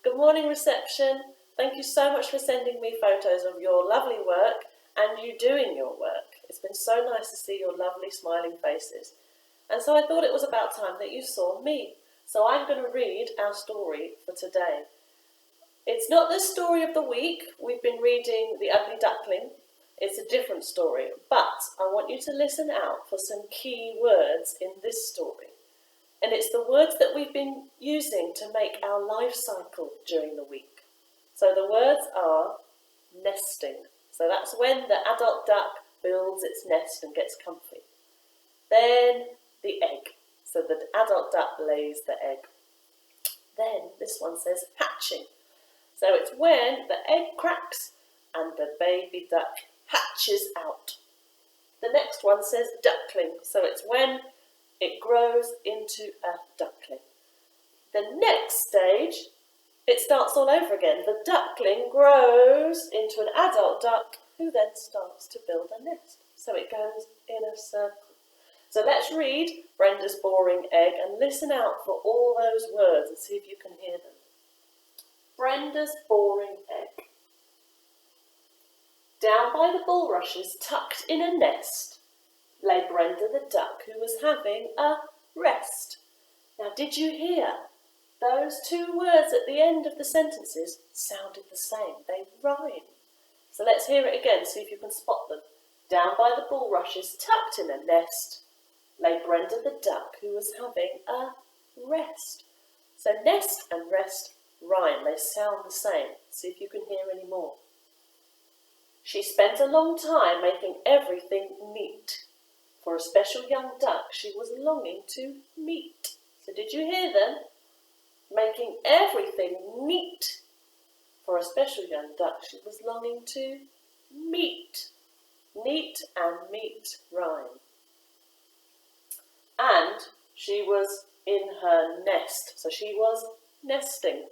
Good morning, reception. Thank you so much for sending me photos of your lovely work and you doing your work. It's been so nice to see your lovely smiling faces. And so I thought it was about time that you saw me. So I'm going to read our story for today. It's not the story of the week. We've been reading The Ugly Duckling. It's a different story, but I want you to listen out for some key words in this story. And it's the words that we've been using to make our life cycle during the week. So the words are nesting. So that's when the adult duck builds its nest and gets comfy. Then the egg. So the adult duck lays the egg. Then this one says hatching. So it's when the egg cracks and the baby duck hatches out. The next one says duckling. So it's when it grows into a duckling. The next stage, it starts all over again. The duckling grows into an adult duck who then starts to build a nest. So it goes in a circle. So let's read Brenda's boring egg and listen out for all those words and see if you can hear them. Brenda's boring egg. Down by the bulrushes, tucked in a nest, lay Brenda the duck, who was having a rest. Now, did you hear? Those two words at the end of the sentences sounded the same. They rhyme. So let's hear it again, see if you can spot them. Down by the bulrushes, tucked in a nest, lay Brenda the duck, who was having a rest. So nest and rest rhyme. They sound the same. See if you can hear any more. She spent a long time making everything neat. For a special young duck she was longing to meet. So did you hear them? Making everything neat. For a special young duck she was longing to meet. Neat and meet rhyme. And she was in her nest. So she was nesting.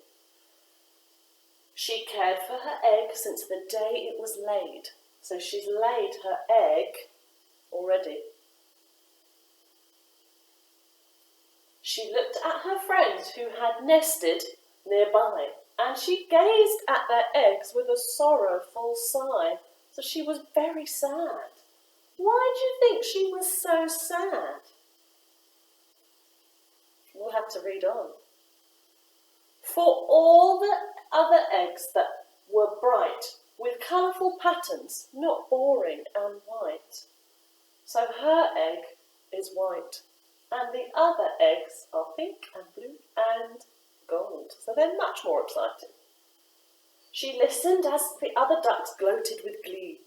She cared for her egg since the day it was laid. So she's laid her egg already. She looked at her friends who had nested nearby, and she gazed at their eggs with a sorrowful sigh. So she was very sad. Why do you think she was so sad? We'll have to read on. For all the other eggs that were bright, with colourful patterns, not boring and white. So her egg is white, and the other eggs are pink and blue and gold. So they're much more exciting. She listened as the other ducks gloated with glee,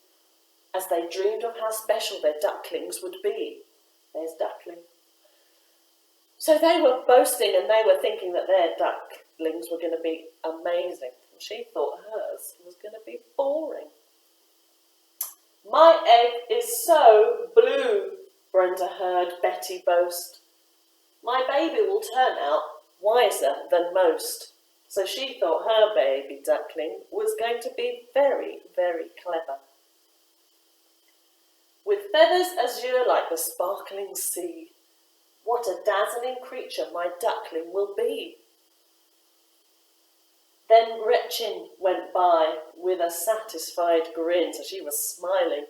as they dreamed of how special their ducklings would be. There's duckling. So they were boasting and they were thinking that their ducklings were going to be amazing. And she thought hers was going to be boring. My egg is so blue, Brenda heard Betty boast. My baby will turn out wiser than most. So she thought her baby duckling was going to be very, very clever. With feathers azure like the sparkling sea, what a dazzling creature my duckling will be. Then Gretchen went by with a satisfied grin, so she was smiling.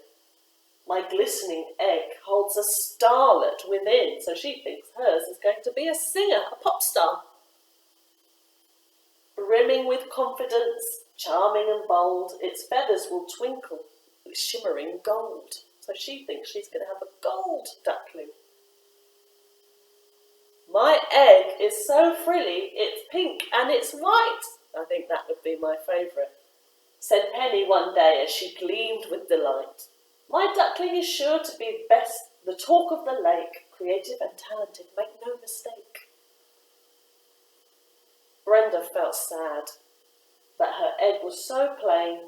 My glistening egg holds a starlet within, so she thinks hers is going to be a singer, a pop star. Brimming with confidence, charming and bold, its feathers will twinkle with shimmering gold. So she thinks she's going to have a gold duckling. My egg is so frilly, it's pink and it's white. I think that would be my favourite, said Penny one day as she gleamed with delight. My duckling is sure to be the talk of the lake, creative and talented, make no mistake. Brenda felt sad that her egg was so plain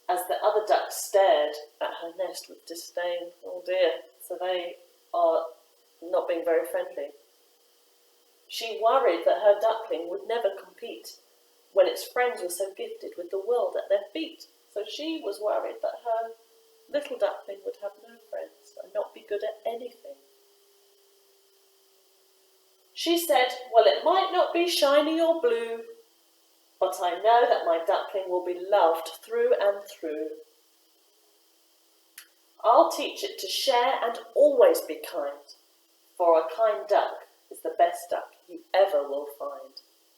as the other ducks stared at her nest with disdain. Oh dear, so they are not being very friendly. She worried that her duckling would never compete when its friends were so gifted with the world at their feet. So she was worried that her little duckling would have no friends and not be good at anything. She said, well, it might not be shiny or blue, but I know that my duckling will be loved through and through. I'll teach it to share and always be kind, for a kind duck is the best duck you ever will find.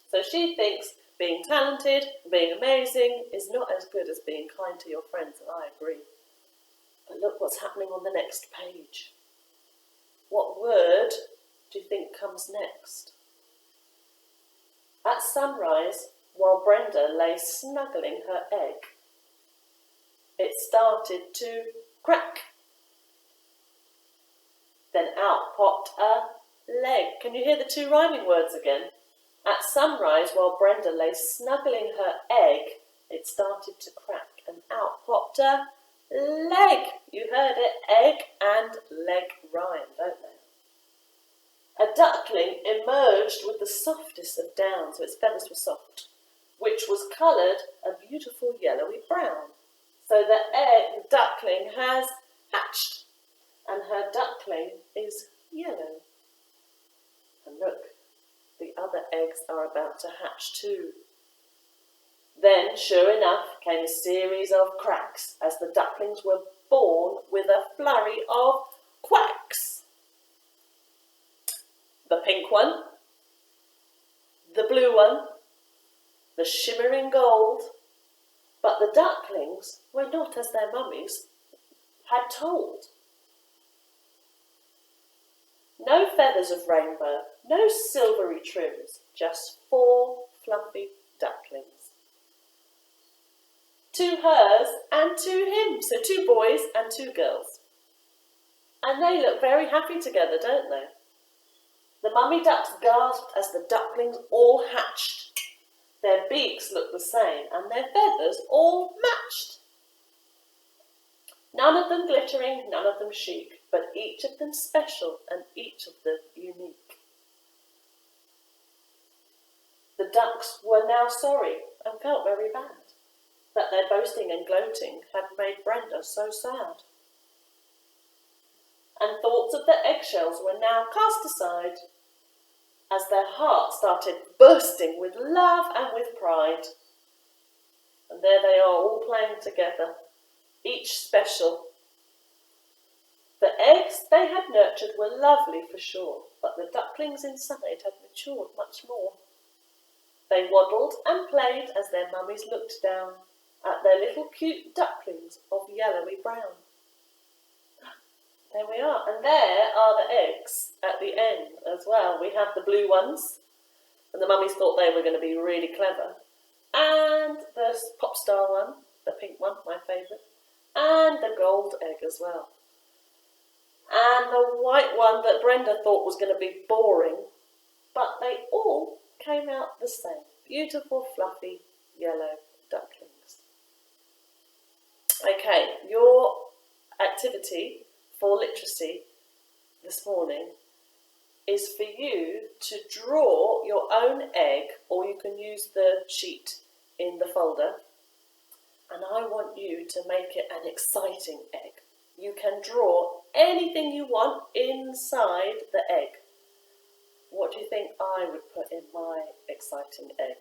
So she thinks being talented, being amazing is not as good as being kind to your friends, and I agree. But look what's happening on the next page. What word do you think comes next? At sunrise, while Brenda lay snuggling her egg, it started to crack. Then out popped a leg. Can you hear the two rhyming words again? At sunrise, while Brenda lay snuggling her egg, it started to crack, and out popped a leg. You heard it, egg and leg rhyme, don't they? A duckling emerged with the softest of down, so its feathers were soft, which was coloured a beautiful yellowy brown. So the duckling has hatched, and her duckling is yellow. And look, the other eggs are about to hatch too. Then, sure enough, came a series of cracks as the ducklings were born with a flurry of quacks. The pink one, the blue one, the shimmering gold, but the ducklings were not as their mummies had told. No feathers of rainbow, no silvery trims, just 4 fluffy ducklings. 2 hers and 2 him, so 2 boys and 2 girls. And they look very happy together, don't they? The mummy ducks gasped as the ducklings all hatched. Their beaks looked the same and their feathers all matched. None of them glittering, none of them chic, but each of them special and each of them unique. The ducks were now sorry and felt very bad that their boasting and gloating had made Brenda so sad. And thoughts of the eggshells were now cast aside as their hearts started bursting with love and with pride. And there they are, all playing together, each special. The eggs they had nurtured were lovely for sure, but the ducklings inside had matured much more. They waddled and played as their mummies looked down at their little cute ducklings of yellowy brown. There we are, and there are the eggs at the end as well. We have the blue ones, and the mummies thought they were going to be really clever, and the pop star one, the pink one, my favourite, and the gold egg as well. And the white one that Brenda thought was going to be boring, but they all came out the same. Beautiful, fluffy, yellow ducklings. Okay, your activity for literacy this morning is for you to draw your own egg, or you can use the sheet in the folder, and I want you to make it an exciting egg. You can draw anything you want inside the egg. What do you think I would put in my exciting egg?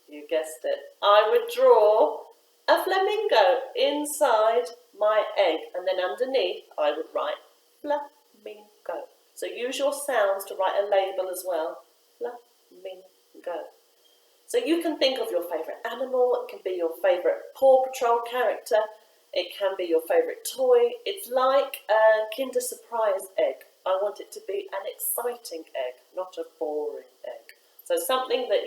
You guessed it. I would draw a flamingo inside my egg, and then underneath I would write flamingo. So use your sounds to write a label as well. Flamingo. So you can think of your favourite animal, it can be your favourite Paw Patrol character, it can be your favourite toy. It's like a Kinder Surprise egg. I want it to be an exciting egg, not a boring egg. So something that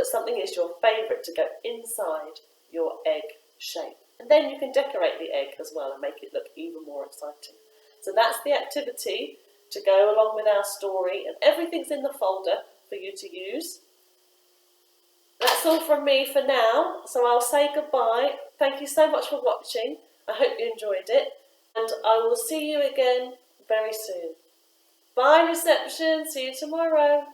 something is your favourite to go inside your egg shape. And then you can decorate the egg as well and make it look even more exciting. So that's the activity to go along with our story, and everything's in the folder for you to use. That's all from me for now, so I'll say goodbye. Thank you so much for watching. I hope you enjoyed it, and I will see you again very soon. Bye reception, see you tomorrow.